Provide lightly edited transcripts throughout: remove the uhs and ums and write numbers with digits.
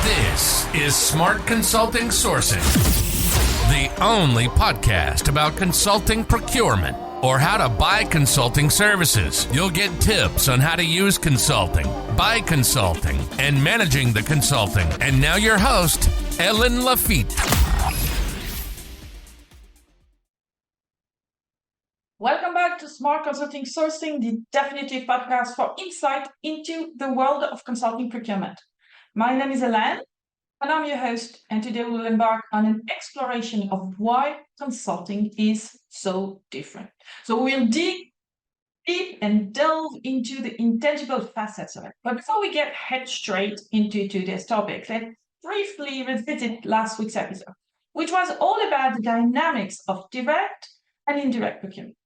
This is Smart Consulting Sourcing, the only podcast about consulting procurement or how to buy consulting services. You'll get tips on how to use consulting, buy consulting, and managing the consulting. And now your host, Helene Lafitte. Welcome back to Smart Consulting Sourcing, the definitive podcast for insight into the world of consulting procurement. My name is Helene, and I'm your host, and today we'll embark on an exploration of why consulting is so different. So we'll dig deep and delve into the intangible facets of it. But before we get head straight into today's topic, let's briefly revisit last week's episode, which was all about the dynamics of direct and indirect procurement.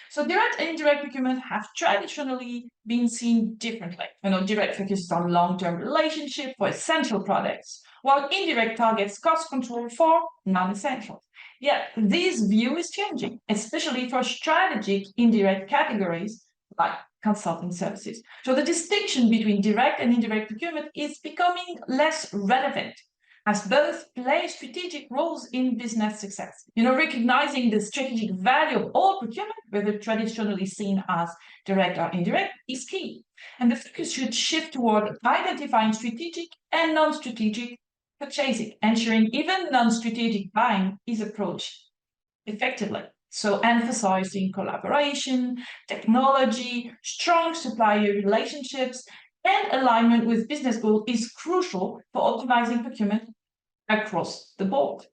So direct and indirect procurement have traditionally been seen differently. Direct focuses on long-term relationship for essential products, while indirect targets cost control for non-essentials. Yet this view is changing, especially for strategic indirect categories like consulting services. So the distinction between direct and indirect procurement is becoming less relevant, as both play strategic roles in business success. Recognizing the strategic value of all procurement, whether traditionally seen as direct or indirect, is key. And the focus should shift toward identifying strategic and non-strategic purchasing, ensuring even non-strategic buying is approached effectively. So emphasizing collaboration, technology, strong supplier relationships, and alignment with business goals is crucial for optimizing procurement across the board.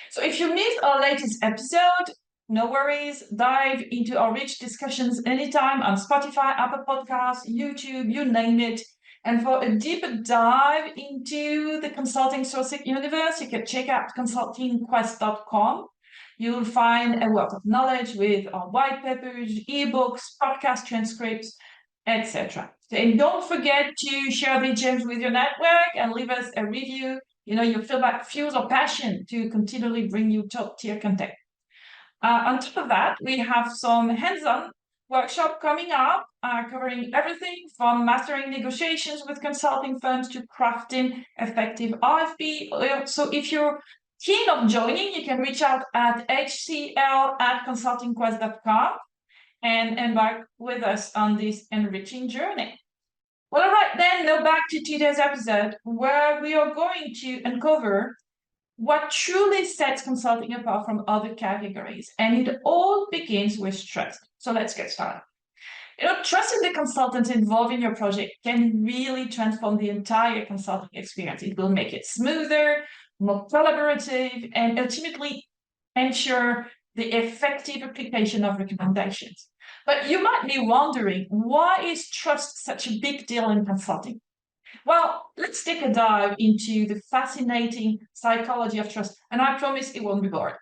So if you missed our latest episode, no worries, dive into our rich discussions anytime on Spotify, Apple Podcasts, YouTube, you name it. And for a deeper dive into the consulting sourcing universe, you can check out consultingquest.com. You'll find a wealth of knowledge with our white papers, ebooks, podcast transcripts, etc. And don't forget to share the gems with your network and leave us a review. Your feedback fuels our passion to continually bring you top-tier content. On top of that, we have some hands-on workshop coming up, covering everything from mastering negotiations with consulting firms to crafting effective RFP. So if you're keen on joining, you can reach out at hcl@consultingquest.com and embark with us on this enriching journey. Well, all right, then, now back to today's episode, where we are going to uncover what truly sets consulting apart from other categories. And it all begins with trust. So let's get started. Trusting the consultants involved in your project can really transform the entire consulting experience. It will make it smoother, more collaborative, and ultimately ensure the effective application of recommendations. But you might be wondering, why is trust such a big deal in consulting? Well, let's take a dive into the fascinating psychology of trust, and I promise it won't be boring.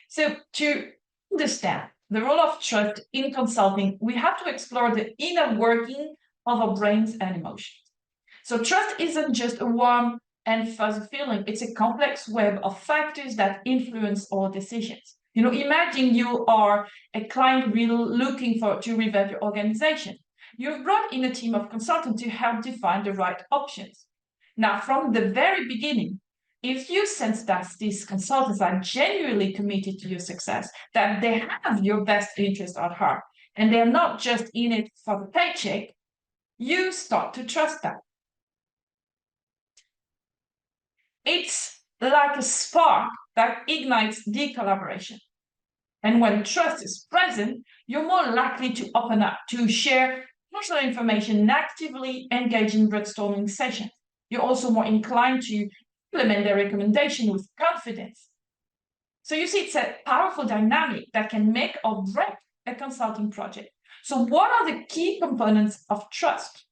So to understand the role of trust in consulting, we have to explore the inner working of our brains and emotions. So trust isn't just a warm and fuzzy feeling. It's a complex web of factors that influence our decisions. Imagine you are a client really looking to revamp your organization. You've brought in a team of consultants to help define the right options. Now, from the very beginning, if you sense that these consultants are genuinely committed to your success, that they have your best interest at heart, and they're not just in it for the paycheck, you start to trust them. It's like a spark that ignites the collaboration. And when trust is present, you're more likely to open up, to share personal information, and actively engage in brainstorming sessions. You're also more inclined to implement their recommendation with confidence. So you see, it's a powerful dynamic that can make or break a consulting project. So what are the key components of trust?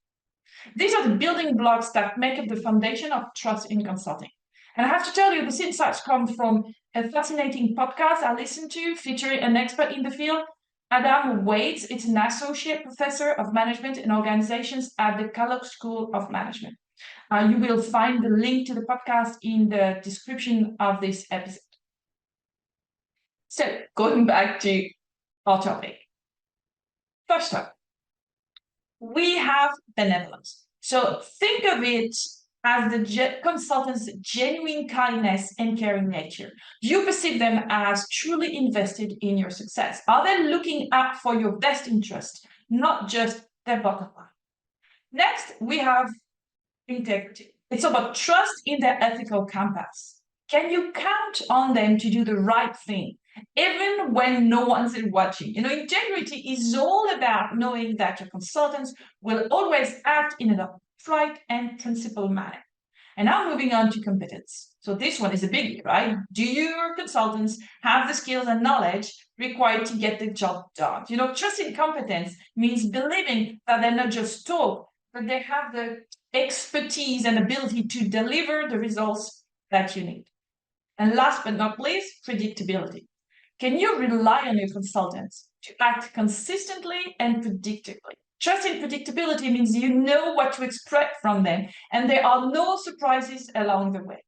These are the building blocks that make up the foundation of trust in consulting. And I have to tell you, this insights come from a fascinating podcast I listened to featuring an expert in the field, Adam Waits. It's an associate professor of management and organizations at the Kellogg School of Management. You will find the link to the podcast in the description of this episode. So going back to our topic. First up, we have benevolence. So think of it as the consultant's genuine kindness and caring nature? Do you perceive them as truly invested in your success? Are they looking out for your best interest, not just their bottom line? Next, we have integrity. It's about trust in their ethical compass. Can you count on them to do the right thing, even when no one's watching? Integrity is all about knowing that your consultants will always act in an upright and principled manner. And now moving on to competence. So this one is a biggie, right? Do your consultants have the skills and knowledge required to get the job done? Trust in competence means believing that they're not just talk, but they have the expertise and ability to deliver the results that you need. And last but not least, predictability. Can you rely on your consultants to act consistently and predictably? Trust in predictability means you know what to expect from them, and there are no surprises along the way.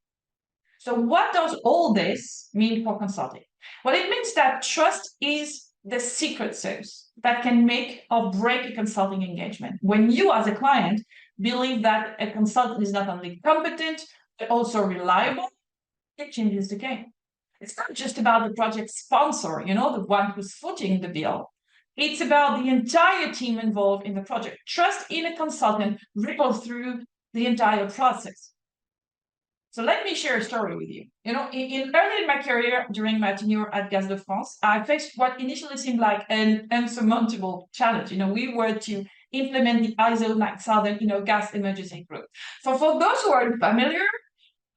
So what does all this mean for consulting? Well, it means that trust is the secret sauce that can make or break a consulting engagement. When you, as a client, believe that a consultant is not only competent, but also reliable, it changes the game. It's not just about the project sponsor, the one who's footing the bill. It's about the entire team involved in the project. Trust in a consultant ripples through the entire process. So let me share a story with you. Early in my career, during my tenure at Gaz de France, I faced what initially seemed like an insurmountable challenge. We were to implement the ISO 9000, gas emergency group. For those who are familiar,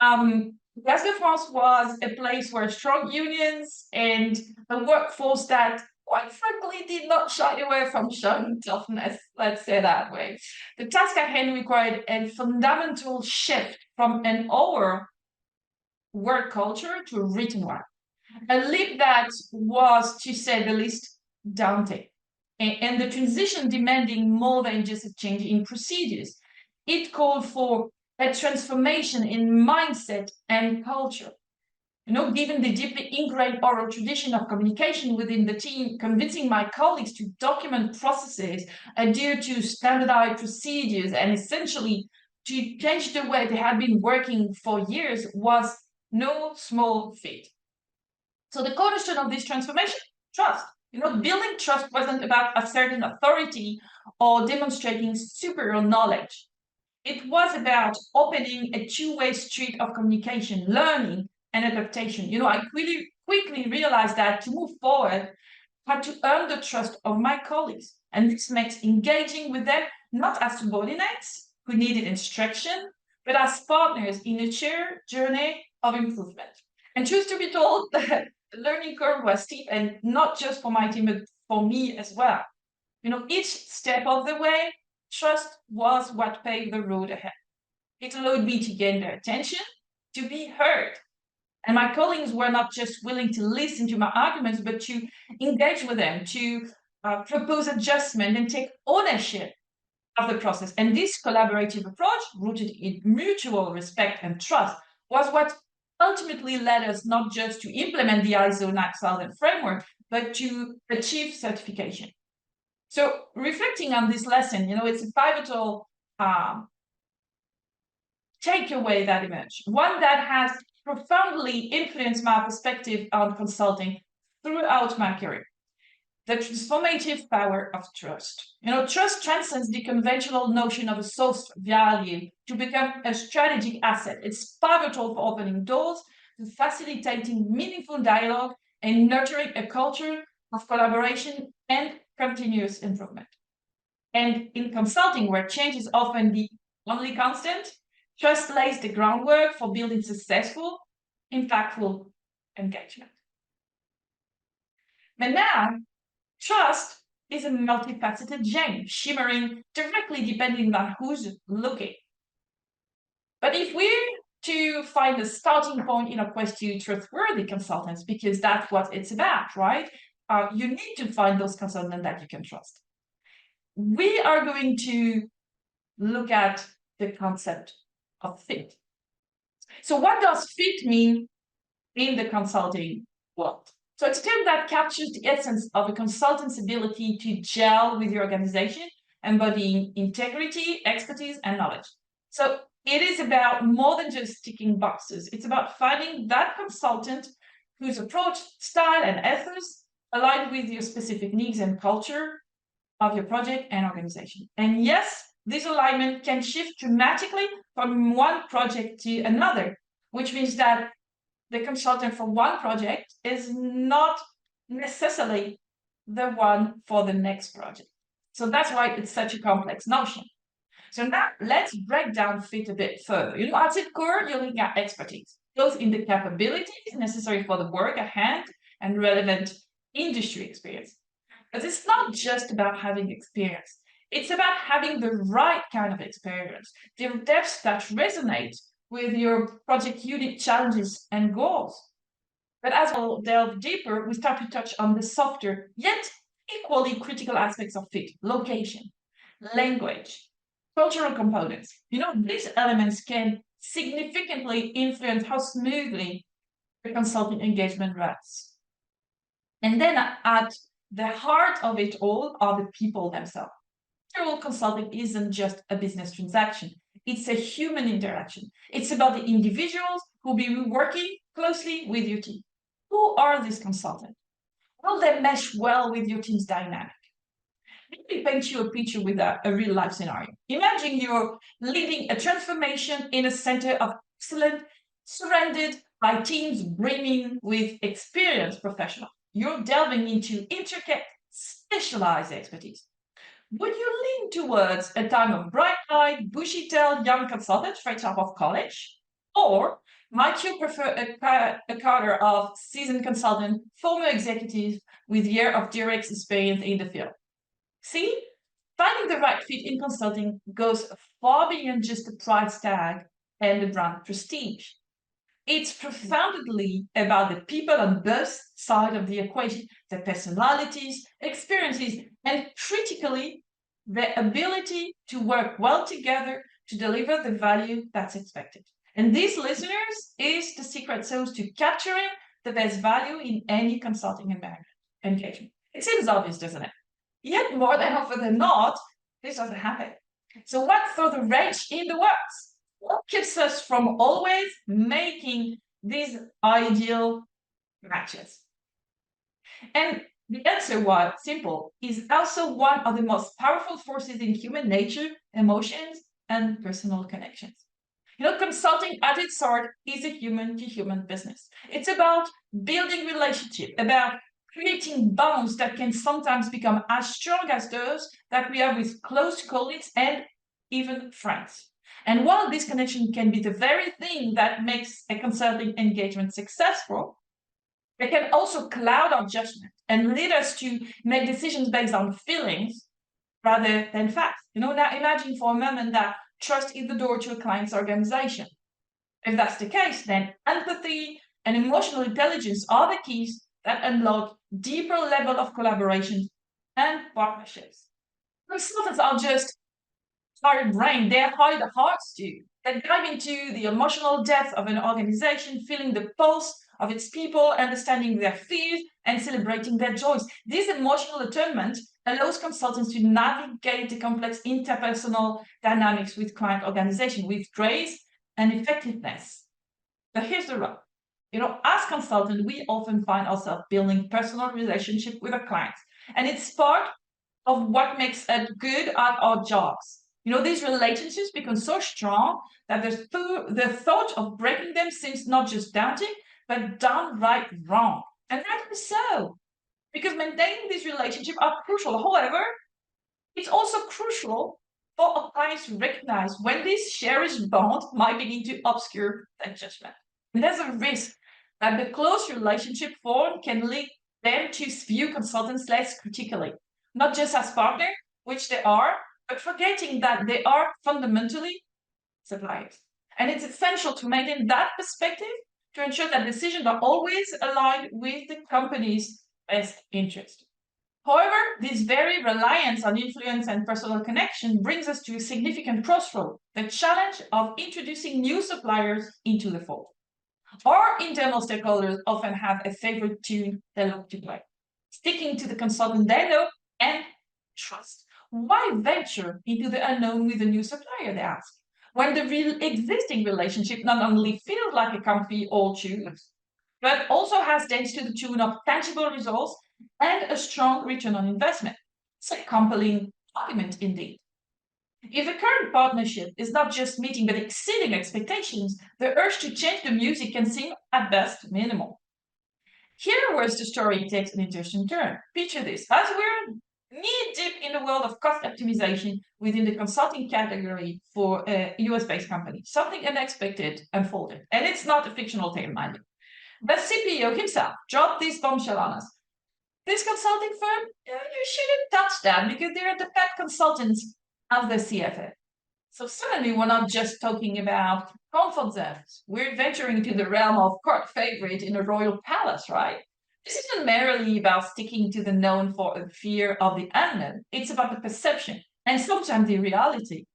Gaz de France was a place where strong unions and a workforce that, quite frankly, did not shy away from showing toughness, let's say that way. The task at hand required a fundamental shift from an oral work culture to a written one. A leap that was, to say the least, daunting. And the transition demanding more than just a change in procedures. It called for a transformation in mindset and culture. Given the deeply ingrained oral tradition of communication within the team, convincing my colleagues to document processes, adhere to standardized procedures, and essentially to change the way they had been working for years was no small feat. So the cornerstone of this transformation, trust. Building trust wasn't about asserting authority or demonstrating superior knowledge. It was about opening a two-way street of communication, learning, and adaptation. I quickly realized that to move forward, I had to earn the trust of my colleagues. And this meant engaging with them not as subordinates who needed instruction, but as partners in a shared journey of improvement. And truth to be told, the learning curve was steep, and not just for my team, but for me as well. Each step of the way, trust was what paved the road ahead. It allowed me to gain their attention, to be heard. And my colleagues were not just willing to listen to my arguments, but to engage with them, to propose adjustment and take ownership of the process. And this collaborative approach, rooted in mutual respect and trust, was what ultimately led us not just to implement the ISO 9000 framework, but to achieve certification. So reflecting on this lesson, it's a pivotal takeaway that emerged, one that has profoundly influenced my perspective on consulting throughout my career. The transformative power of trust. Trust transcends the conventional notion of a source value to become a strategic asset. It's pivotal for opening doors, to facilitating meaningful dialogue, and nurturing a culture of collaboration and continuous improvement. And in consulting, where change is often the only constant, trust lays the groundwork for building successful, impactful engagement. But now, trust is a multifaceted gem, shimmering directly depending on who's looking. But if we're to find a starting point in a quest to trustworthy consultants, because that's what it's about, right? You need to find those consultants that you can trust. We are going to look at the concept of fit. So what does fit mean in the consulting world? So it's a term that captures the essence of a consultant's ability to gel with your organization, embodying integrity, expertise, and knowledge. So It is about more than just ticking boxes. It's about finding that consultant whose approach, style, and ethos align with your specific needs and culture of your project and organization. And yes, this alignment can shift dramatically from one project to another, which means that the consultant for one project is not necessarily the one for the next project. So that's why it's such a complex notion. So now let's break down fit a bit further. At its core, you're looking at expertise, both in the capabilities necessary for the work at hand and relevant industry experience. But it's not just about having experience. It's about having the right kind of experience, the depths that resonate with your project unit challenges and goals. But as we'll delve deeper, we start to touch on the softer, yet equally critical aspects of fit: location, language, cultural components. These elements can significantly influence how smoothly the consulting engagement runs. And then at the heart of it all are the people themselves. After all, consulting isn't just a business transaction. It's a human interaction. It's about the individuals who'll be working closely with your team. Who are these consultants? Will they mesh well with your team's dynamic? Let me paint you a picture with a real life scenario. Imagine you're leading a transformation in a center of excellence, surrounded by teams brimming with experienced professionals. You're delving into intricate, specialized expertise. Would you lean towards a time of bright-eyed, bushy-tailed young consultant straight out of college? Or might you prefer a cadre of seasoned consultant, former executives with years of direct experience in the field? See, finding the right fit in consulting goes far beyond just the price tag and the brand prestige. It's profoundly about the people on both sides of the equation, their personalities, experiences, and critically, their ability to work well together to deliver the value that's expected. And this, listeners, is the secret sauce to capturing the best value in any consulting engagement. It seems obvious, doesn't it? Yet more than often than not, this doesn't happen. So what throws the wrench in the works? What keeps us from always making these ideal matches? And the answer, while simple, is also one of the most powerful forces in human nature: emotions and personal connections. Consulting at its heart is a human-to-human business. It's about building relationships, about creating bonds that can sometimes become as strong as those that we have with close colleagues and even friends. And while this connection can be the very thing that makes a consulting engagement successful, it can also cloud our judgment and lead us to make decisions based on feelings rather than facts. Now imagine for a moment that trust is the door to a client's organization. If that's the case, then empathy and emotional intelligence are the keys that unlock deeper level of collaboration and partnerships. Consultants are just hard brain, they're hard hearts too. They dive into the emotional depth of an organization, feeling the pulse of its people, understanding their fears, and celebrating their joys. This emotional attunement allows consultants to navigate the complex interpersonal dynamics with client organization with grace and effectiveness. But here's the rub. As consultants, we often find ourselves building personal relationship with our clients. And it's part of what makes us good at our jobs. These relationships become so strong that the thought of breaking them seems not just daunting, but downright wrong. And rightly so, because maintaining these relationships are crucial. However, it's also crucial for our clients to recognize when this cherished bond might begin to obscure that judgment. And there's a risk that the close relationship formed can lead them to view consultants less critically, not just as partners, which they are, but forgetting that they are fundamentally suppliers. And it's essential to maintain that perspective to ensure that decisions are always aligned with the company's best interest. However, this very reliance on influence and personal connection brings us to a significant crossroad: the challenge of introducing new suppliers into the fold. Our internal stakeholders often have a favorite tune they love to play, sticking to the consultant they know and trust. Why venture into the unknown with a new supplier, they ask? when the existing relationship not only feels like a comfy old shoes, but also has thanks to the tune of tangible results and a strong return on investment. It's a compelling argument indeed. If a current partnership is not just meeting but exceeding expectations, the urge to change the music can seem at best minimal. Here where the story takes an interesting turn. Picture this, as we're knee-deep in the world of cost optimization within the consulting category for a US-based company, something unexpected unfolded. And it's not a fictional tale, mind you. The CPO himself dropped this bombshell on us. This consulting firm, you shouldn't touch that because they're the pet consultants of the CFO. So suddenly we're not just talking about comfort zones. We're venturing into the realm of court favorite in a royal palace, right? This isn't merely about sticking to the known for a fear of the unknown. It's about the perception and sometimes the reality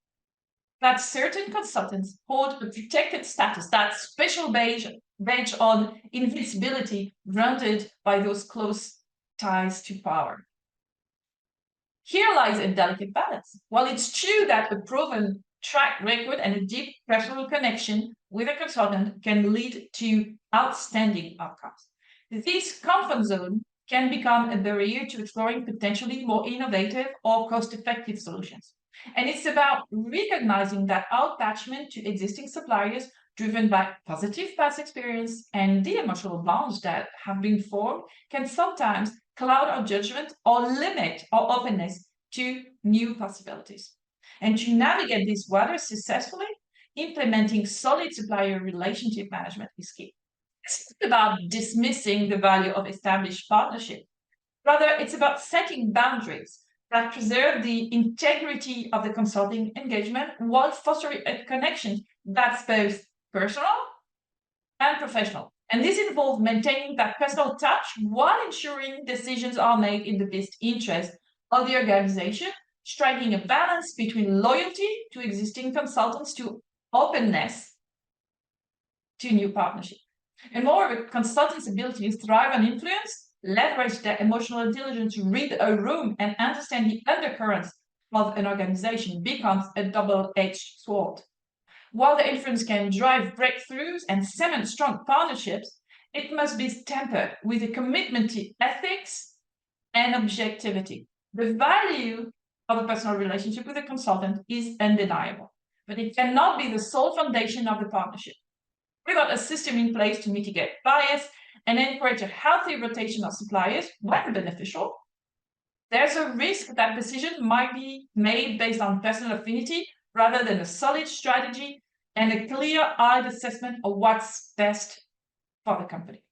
that certain consultants hold a protected status, that special badge on invincibility granted by those close ties to power. Here lies a delicate balance. While it's true that a proven track record and a deep personal connection with a consultant can lead to outstanding outcomes, this comfort zone can become a barrier to exploring potentially more innovative or cost-effective solutions. And it's about recognizing that attachment to existing suppliers driven by positive past experience and the emotional bonds that have been formed can sometimes cloud our judgment or limit our openness to new possibilities. And to navigate these waters successfully, implementing solid supplier relationship management is key. It's not about dismissing the value of established partnership. Rather, it's about setting boundaries that preserve the integrity of the consulting engagement while fostering a connection that's both personal and professional. And this involves maintaining that personal touch while ensuring decisions are made in the best interest of the organization, striking a balance between loyalty to existing consultants to openness to new partnership. And moreover, consultants' ability to thrive on influence, leverage their emotional intelligence to read a room and understand the undercurrents of an organization becomes a double-edged sword. While the influence can drive breakthroughs and cement strong partnerships, it must be tempered with a commitment to ethics and objectivity. The value of a personal relationship with a consultant is undeniable, but it cannot be the sole foundation of the partnership. We've got a system in place to mitigate bias and encourage a healthy rotation of suppliers when beneficial. There's a risk that decisions might be made based on personal affinity rather than a solid strategy and a clear-eyed assessment of what's best for the company.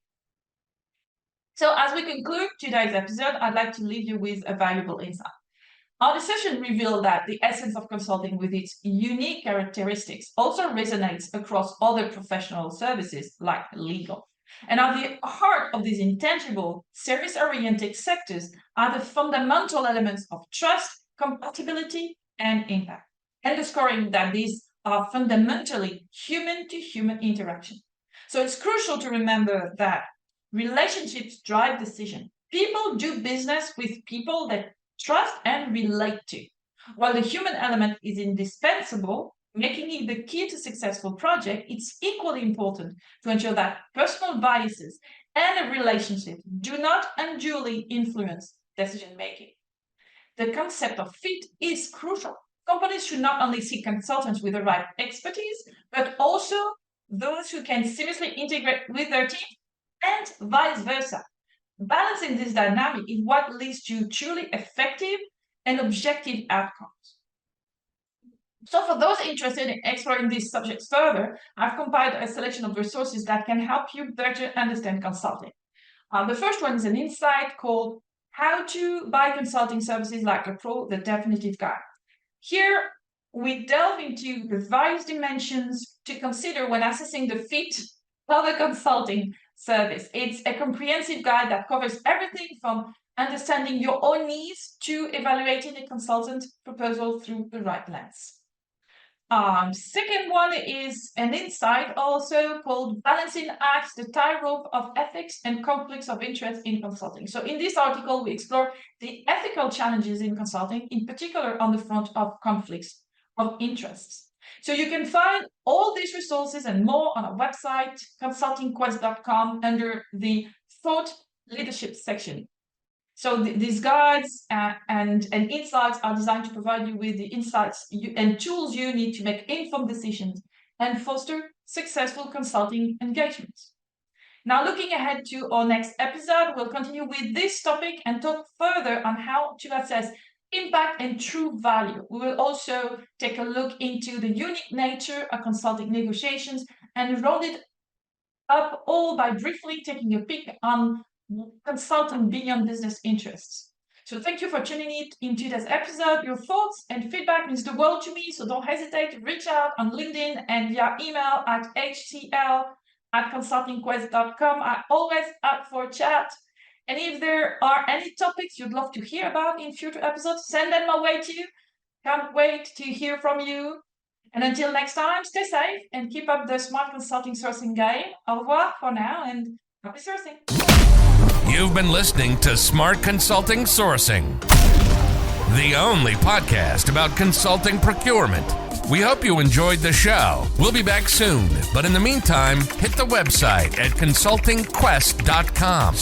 So as we conclude today's episode, I'd like to leave you with a valuable insight. Our discussion revealed that the essence of consulting with its unique characteristics also resonates across other professional services like legal. And at the heart of these intangible, service-oriented sectors are the fundamental elements of trust, compatibility, and impact, underscoring that these are fundamentally human-to-human interaction. So it's crucial to remember that relationships drive decision. People do business with people that trust and relate to. While the human element is indispensable, making it the key to successful project, it's equally important to ensure that personal biases and a relationship do not unduly influence decision-making. The concept of fit is crucial. Companies should not only seek consultants with the right expertise, but also those who can seamlessly integrate with their team and vice versa. Balancing this dynamic is what leads to truly effective and objective outcomes. So for those interested in exploring these subjects further, I've compiled a selection of resources that can help you better understand consulting. The first one is an insight called How to Buy Consulting Services Like a Pro, the Definitive Guide. Here, we delve into the various dimensions to consider when assessing the fit of a consulting service. It's a comprehensive guide that covers everything from understanding your own needs to evaluating a consultant proposal through the right lens. Second one is an insight also called Balancing Acts, the Tightrope of Ethics and Conflicts of Interest in Consulting. So in this article, we explore the ethical challenges in consulting, in particular on the front of conflicts of interests. So you can find all these resources and more on our website, consultingquest.com, under the Thought Leadership section. So these guides and insights are designed to provide you with the insights and tools you need to make informed decisions and foster successful consulting engagements. Now, looking ahead to our next episode, we'll continue with this topic and talk further on how to assess impact and true value. We will also take a look into the unique nature of consulting negotiations and round it up all by briefly taking a peek on consulting beyond business interests. So thank you for tuning in into this episode. Your thoughts and feedback means the world to me, so don't hesitate to reach out on LinkedIn and via email at hcl@consultingquest.com. I'm always up for chat. And if there are any topics you'd love to hear about in future episodes, send them my way too. Can't wait to hear from you. And until next time, stay safe and keep up the smart consulting sourcing game. Au revoir for now and happy sourcing. You've been listening to Smart Consulting Sourcing, the only podcast about consulting procurement. We hope you enjoyed the show. We'll be back soon, but in the meantime, hit the website at consultingquest.com.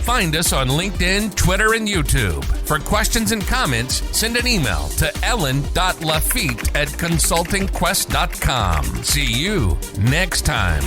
Find us on LinkedIn, Twitter, and YouTube. For questions and comments, send an email to ellen.lafitte@consultingquest.com. See you next time.